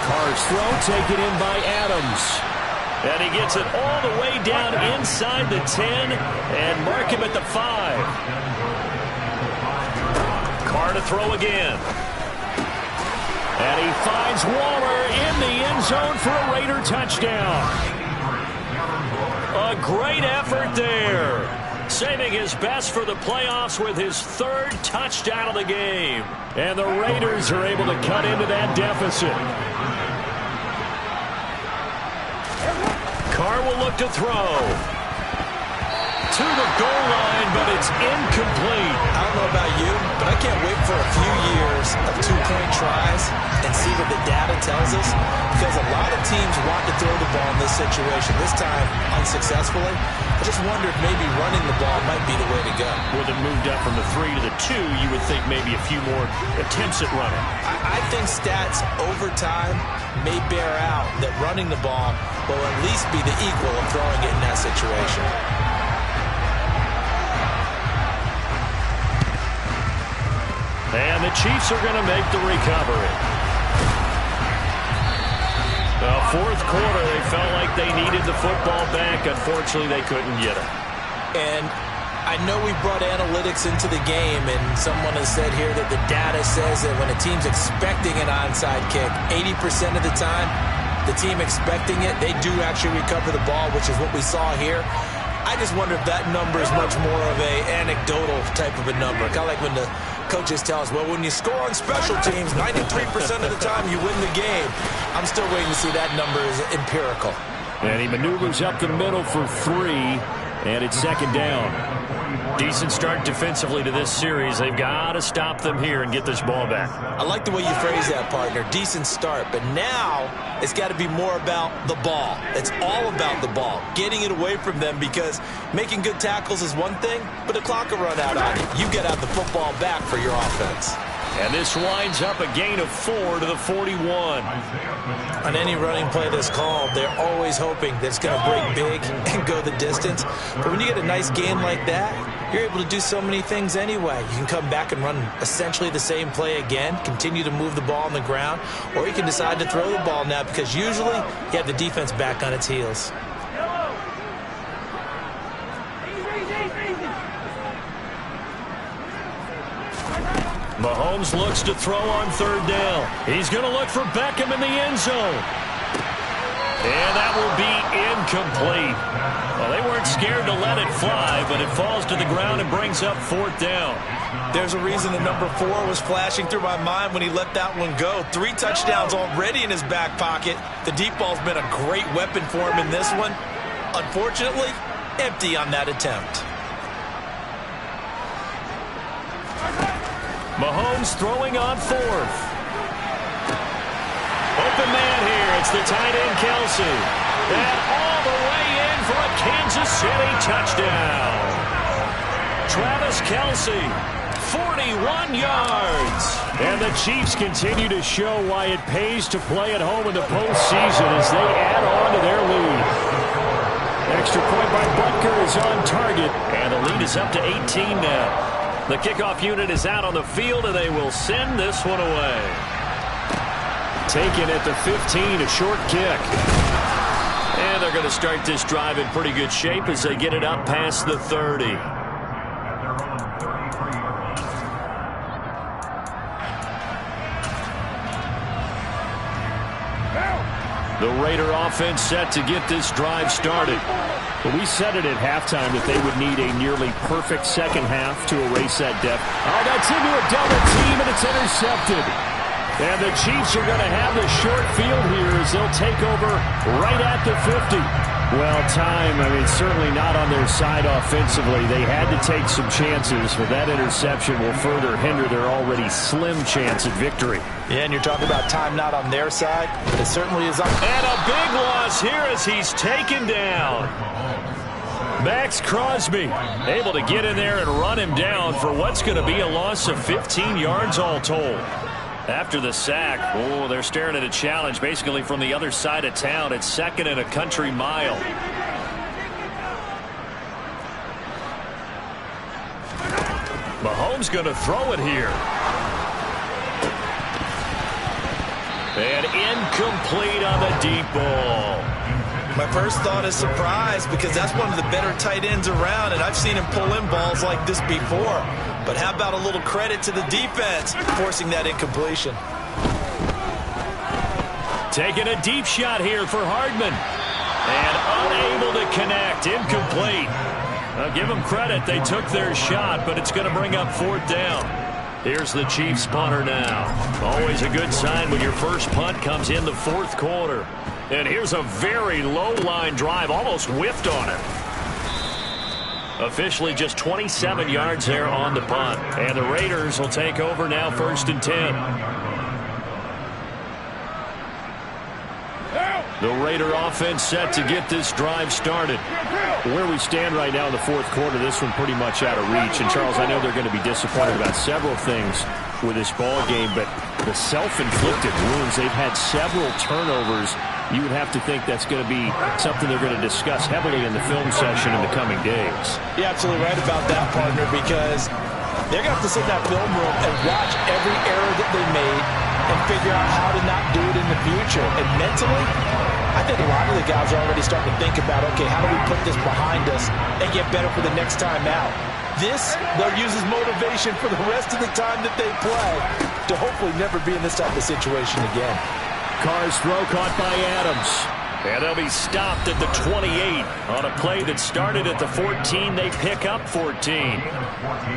Carr's throw taken in by Adams. And he gets it all the way down inside the 10 and mark him at the 5. Carr to throw again. And he finds Waller in the end zone for a Raider touchdown. A great effort there. Saving his best for the playoffs with his 3rd touchdown of the game. And the Raiders are able to cut into that deficit. Carr will look to throw. To the goal line, but it's incomplete. I don't know about you, but I can't wait for a few years of 2-point tries and see what the data tells us, because a lot of teams want to throw the ball in this situation. This time, unsuccessfully. I just wonder if maybe running the ball might be the way to go. With it moved up from the 3 to the 2, you would think maybe a few more attempts at running. I think stats over time may bear out that running the ball will at least be the equal of throwing it in that situation. And the Chiefs are going to make the recovery. The 4th quarter, they felt like they needed the football back. Unfortunately, they couldn't get it. And I know we brought analytics into the game, and someone has said here that the data says that when a team's expecting an onside kick, 80% of the time, the team expecting it, they do actually recover the ball, which is what we saw here. I just wonder if that number is much more of a anecdotal type of a number. Kind of like when the coaches tell us, well, when you score on special teams, 93% of the time you win the game. I'm still waiting to see that number is empirical. And he maneuvers up the middle for 3, and it's second down. Decent start defensively to this series. They've got to stop them here and get this ball back. I like the way you phrase that, partner. Decent start, but now it's got to be more about the ball. It's all about the ball, getting it away from them, because making good tackles is one thing, but the clock will run out on you. You've got to have the football back for your offense. And this winds up a gain of 4 to the 41. On any running play that's called, they're always hoping that it's going to break big and go the distance. But when you get a nice gain like that, you're able to do so many things anyway. You can come back and run essentially the same play again, continue to move the ball on the ground, or you can decide to throw the ball now, because usually you have the defense back on its heels. Mahomes looks to throw on third down. He's going to look for Beckham in the end zone. And that will be incomplete. Well, they weren't scared to let it fly, but it falls to the ground and brings up fourth down. There's a reason the number 4 was flashing through my mind when he let that one go. 3 touchdowns already in his back pocket. The deep ball's been a great weapon for him in this one. Unfortunately, empty on that attempt. Mahomes throwing on fourth. Open man here. It's the tight end, Kelsey. And all the way in for a Kansas City touchdown. Travis Kelsey, 41 yards. And the Chiefs continue to show why it pays to play at home in the postseason as they add on to their lead. Extra point by Butker is on target. And the lead is up to 18 now. The kickoff unit is out on the field, and they will send this one away. Taken at the 15, a short kick. And they're going to start this drive in pretty good shape as they get it up past the 30. The Raider offense set to get this drive started. But we said it at halftime that they would need a nearly perfect second half to erase that depth. Oh, that's into a double team, and it's intercepted. And the Chiefs are going to have the short field here as they'll take over right at the 50. Well, time, certainly not on their side offensively. They had to take some chances, but that interception will further hinder their already slim chance at victory. Yeah, and you're talking about time not on their side. It certainly is on. And a big loss here as he's taken down. Max Crosby able to get in there and run him down for what's going to be a loss of 15 yards all told. After the sack, they're staring at a challenge basically from the other side of town. It's second and a country mile. Mahomes going to throw it here. And incomplete on the deep ball. My first thought is surprise, because that's one of the better tight ends around, and I've seen him pull in balls like this before. But how about a little credit to the defense forcing that incompletion? Taking a deep shot here for Hardman. And unable to connect. Incomplete. I'll give them credit. They took their shot, but it's going to bring up fourth down. Here's the Chiefs punter now. Always a good sign when your first punt comes in the fourth quarter. And here's a very low-line drive. Almost whiffed on it. Officially just 27 yards there on the punt. And the Raiders will take over now, 1st and 10. The Raider offense set to get this drive started. Where we stand right now in the fourth quarter, this one pretty much out of reach. And, Charles, I know they're going to be disappointed about several things with this ball game, but the self-inflicted wounds, they've had several turnovers. You would have to think that's going to be something they're going to discuss heavily in the film session in the coming days. You're absolutely right about that, partner, because they're going to have to sit in that film room and watch every error that they made and figure out how to not do it in the future. And mentally, I think a lot of the guys are already starting to think about, okay, how do we put this behind us and get better for the next time out? This, they'll use as motivation for the rest of the time that they play to hopefully never be in this type of situation again. Carr's throw caught by Adams. And they'll be stopped at the 28 on a play that started at the 14. They pick up 14.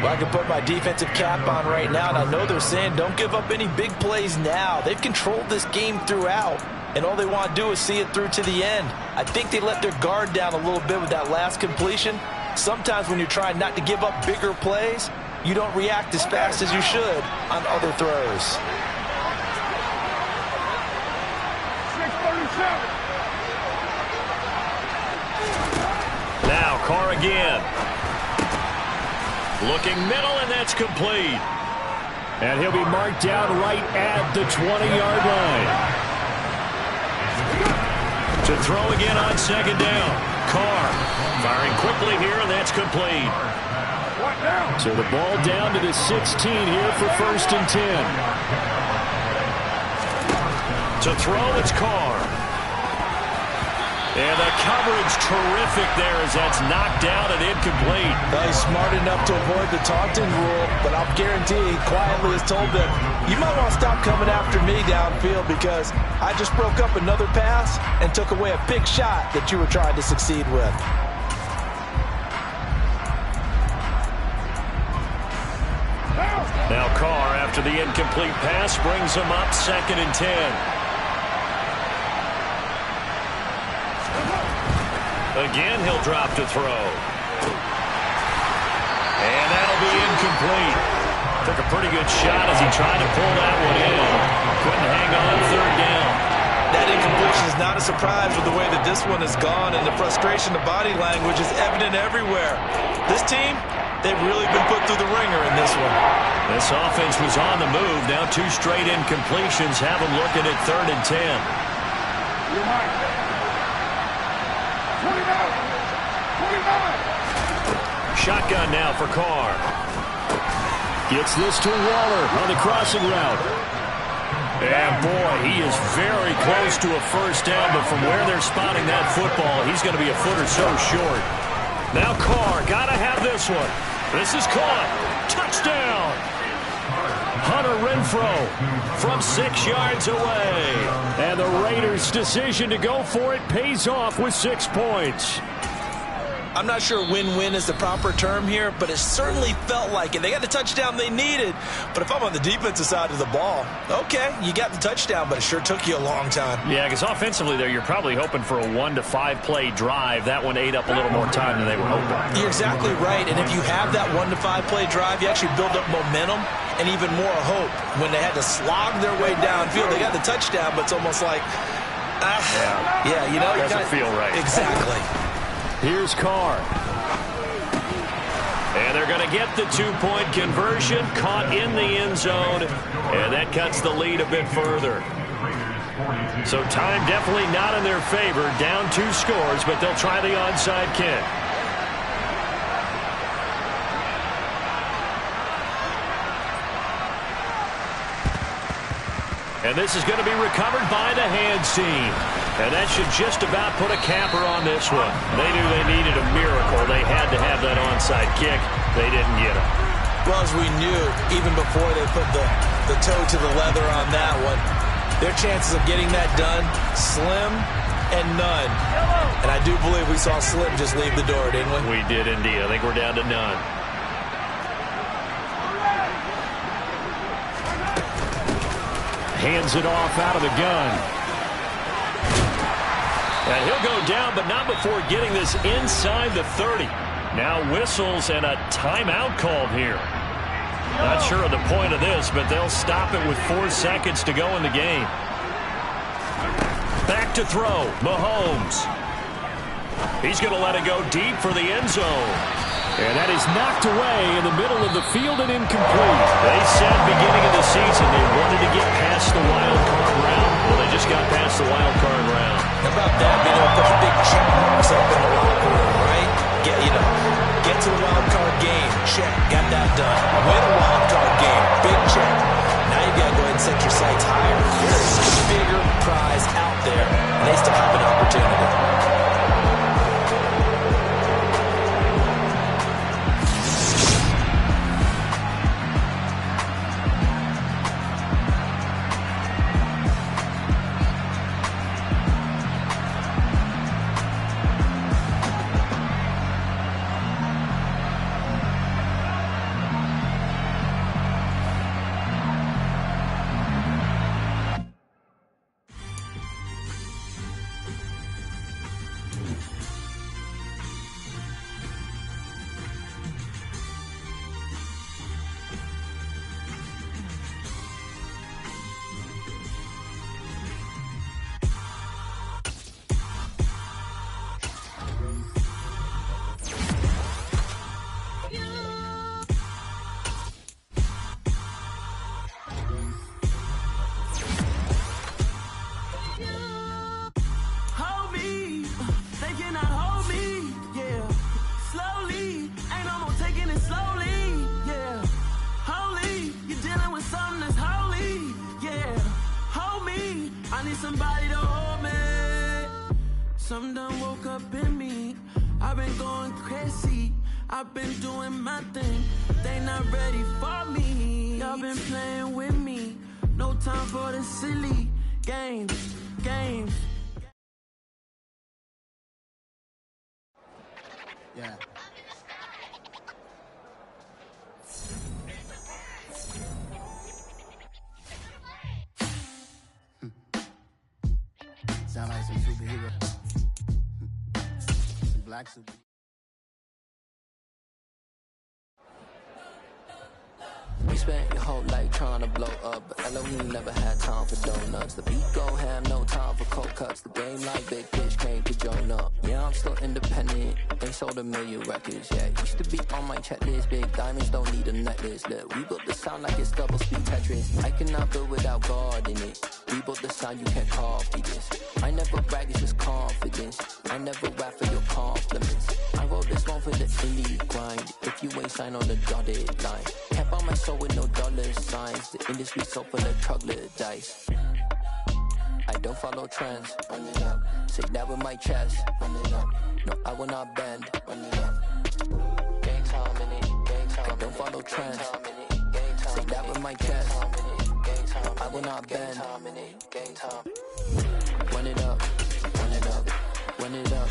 Well, I can put my defensive cap on right now, and I know they're saying don't give up any big plays now. They've controlled this game throughout, and all they want to do is see it through to the end. I think they let their guard down a little bit with that last completion. Sometimes when you're trying not to give up bigger plays, you don't react as fast as you should on other throws. 637. Now Carr again. Looking middle, and that's complete. And he'll be marked down right at the 20-yard line. To throw again on second down. Carr firing quickly here, and that's complete. So the ball down to the 16 here for 1st and 10. To throw, it's Carr. And the coverage terrific there as that's knocked down and incomplete. Well, he's smart enough to avoid the taunting rule, but I'll guarantee he quietly has told them, you might want to stop coming after me downfield because I just broke up another pass and took away a big shot that you were trying to succeed with. Now Carr, after the incomplete pass, brings him up 2nd and 10. Again, he'll drop to throw. And that'll be incomplete. Took a pretty good shot as he tried to pull that one in. Couldn't hang on 3rd down. That incompletion is not a surprise with the way that this one has gone, and the frustration, the body language is evident everywhere. This team, they've really been put through the ringer in this one. This offense was on the move. Now 2 straight incompletions have them looking at 3rd and 10. Shotgun now for Carr. Gets this to Waller on the crossing route. And boy, he is very close to a 1st down, but from where they're spotting that football, he's going to be a foot or so short. Now Carr, got to have this one. This is caught. Touchdown! Hunter Renfrow from 6 yards away. And the Raiders' decision to go for it pays off with 6 points. I'm not sure win-win is the proper term here, but it certainly felt like it. They got the touchdown they needed, but if I'm on the defensive side of the ball, okay, you got the touchdown, but it sure took you a long time. Yeah, because offensively there, you're probably hoping for a 1 to 5 play drive. That one ate up a little more time than they were hoping. You're exactly right, and if you have that 1 to 5 play drive, you actually build up momentum and even more hope. When they had to slog their way downfield, they got the touchdown, but it's almost like, yeah, you know, doesn't feel right. Exactly. Here's Carr. And they're going to get the 2-point conversion, caught in the end zone, and that cuts the lead a bit further. So time definitely not in their favor, down 2 scores, but they'll try the onside kick. And this is going to be recovered by the hands team. And that should just about put a capper on this one. They knew they needed a miracle. They had to have that onside kick. They didn't get it. Well, as we knew, even before they put the toe to the leather on that one, their chances of getting that done, slim and none. And I do believe we saw Slim just leave the door, didn't we? We did indeed. I think we're down to none. Hands it off out of the gun. And he'll go down, but not before getting this inside the 30. Now whistles and a timeout called here. Not sure of the point of this, but they'll stop it with 4 seconds to go in the game. Back to throw, Mahomes. He's going to let it go deep for the end zone. And that is knocked away in the middle of the field and incomplete. They said beginning of the season they wanted to get past the wild card round. Well, they just got past the wild card round. How about that? Being able to put the big check marks up in the locker room, right? Get to the wild card game. Check. Got that done. Win a wild card game. Big check. Now you got to go ahead and set your sights higher. There's a bigger prize out there, and they still have an opportunity. to hold me. Some done woke up in me. I've been going crazy. I've been doing my thing. They not ready for me. Y'all been playing with me. No time for the silly games. Yeah. Sound like some superhero. Some black super. You spent your whole life trying to blow up, but Elohim never had time for donuts. The beat go ham, no time for cold cuts. The game like big fish came to join up. Yeah, I'm still independent, ain't sold a million records yet. Used to be on my checklist, big diamonds don't need a necklace. Look, we built the sound like it's double speed Tetris. I cannot build without God in it. We built the sound, you can't copy this. I never brag, it's just confidence. I never rap for your compliments. I wrote this one for the indie grind. If you ain't signed on the dotted line, can't buy my soul with no dollar signs. The industry so full of troglodytes. I don't follow trends. Run it up. Say that with my chest. Run it up. No, I will not bend. Run it up. Gang time in it. Gang time. I don't follow trends. Say that with my chest. I will not bend. Gang time. Run it up. Run it up. Run it up.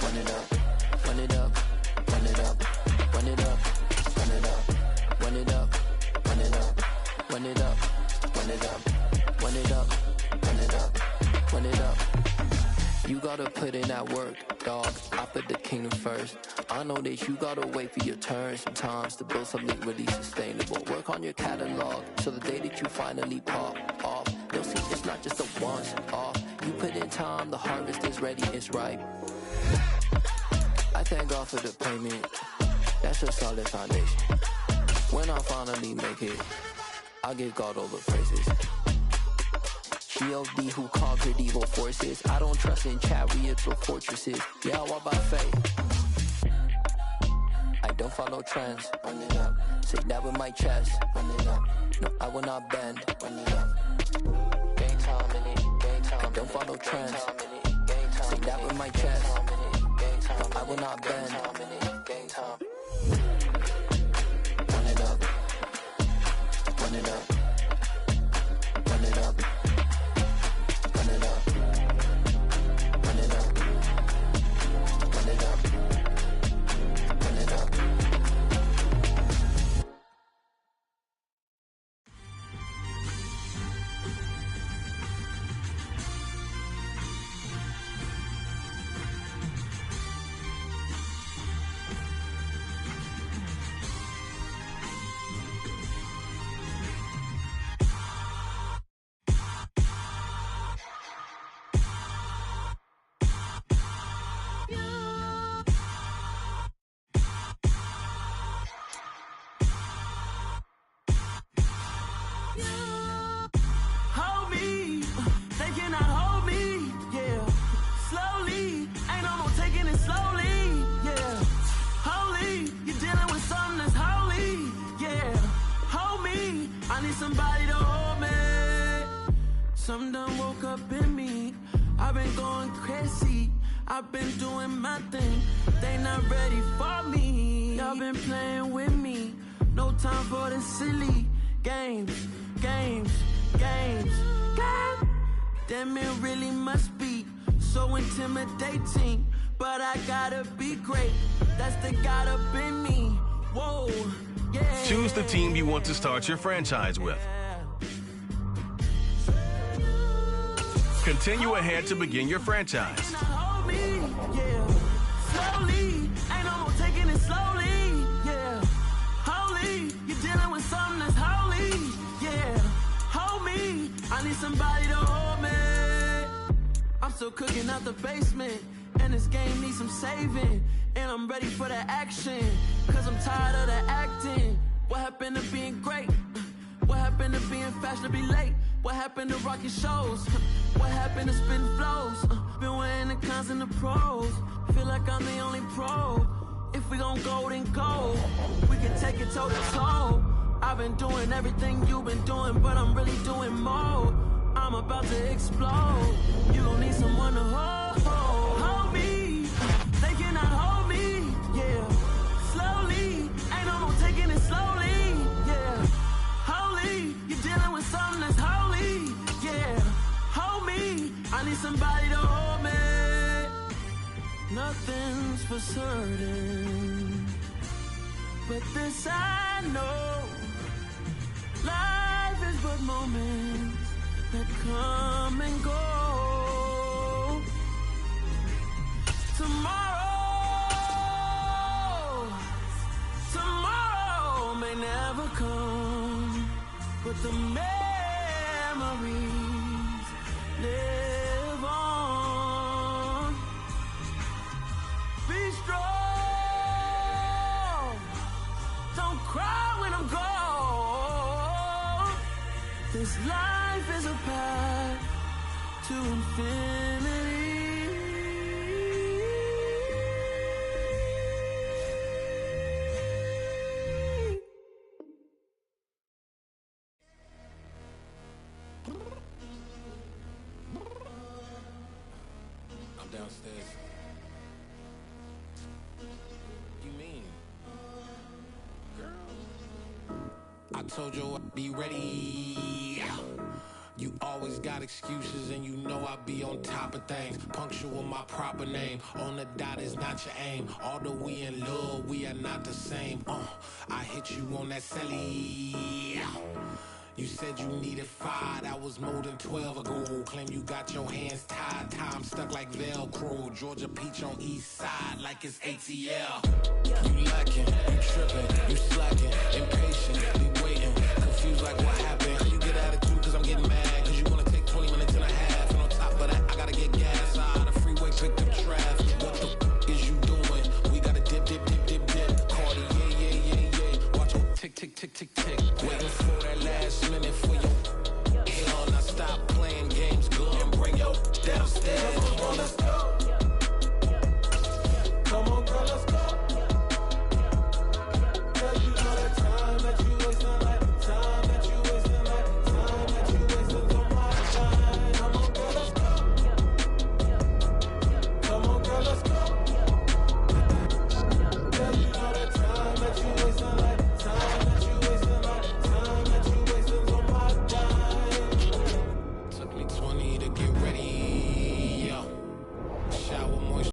Run it up. Run it up. Run it up. Run it up. Run it up. Run it up. Run it up. Run it up. Run it up. Run it up. Run it up. Run it up. You gotta put in that work, dog. I put the kingdom first. I know that you gotta wait for your turn sometimes to build something really sustainable. Work on your catalog, so the day that you finally pop off, you'll see it's not just a once off. You put in time, the harvest is ready, it's ripe. I thank God for the payment. That's a solid foundation. When I finally make it, I'll give God all the praises. G.O.D. who conquered evil forces. I don't trust in chariots or fortresses. Yeah, I walk by faith. I don't follow trends. Run it up. Say that with my chest. Run it up. No, I will not bend. Run it up. Gang time in it. Gang time. I don't follow trends. Say that with my chest. No, I will not bend. Gang time. Run it up. Run it up. Run it up. Run it up. Run it up. Run it up. Run it up. Hold me, they cannot hold me, yeah. Slowly, ain't no more taking it slowly, yeah. Holy, you're dealing with something that's holy, yeah. Hold me, I need somebody to hold me. Some done woke up in me. I've been going crazy. I've been doing my thing. They not ready for me. Y'all been playing with me. No time for the silly games. Damn, it really must be so intimidating. But I gotta be great. That's the God up in me. Whoa, yeah. Choose the team you want to start your franchise with. Continue ahead to begin your franchise. Hold me, yeah. Slowly, ain't no more taking it slowly, yeah. Holy, you're dealing with something that's holy, yeah. Hold me, I need somebody to hold me. I'm still cooking out the basement, and this game needs some saving. And I'm ready for the action, cause I'm tired of the acting. What happened to being great? What happened to being fashionably late? What happened to rocking shows? What happened to spitting flows? Been wearing the cons and the pros. Feel like I'm the only pro. If we gon' go, then go. We can take it toe to toe. I've been doing everything you've been doing, but I'm really doing more. I'm I'm about to explode. You gon' need someone to hold me. They cannot hold me, yeah. Slowly, ain't no more taking it slowly, yeah. Holy, you're dealing with something that's holy, yeah. Hold me, I need somebody to hold me. Nothing's for certain, but this I know. Life is but moments that come and go. Tomorrow may never come, but the memories live on. Be strong, don't cry when I'm gone. This life is a path to infinity. I'm downstairs. You mean? Girl, I told you I'd be ready. You always got excuses and you know I be on top of things. Punctual my proper name. On the dot is not your aim. Although we in love, we are not the same. I hit you on that celly. You said you needed 5, that was more than 12 ago. Claim you got your hands tied, time stuck like Velcro. Georgia Peach on east side like it's ATL. You lacking, you tripping, you slacking, impatient, be waiting, confused like what happened.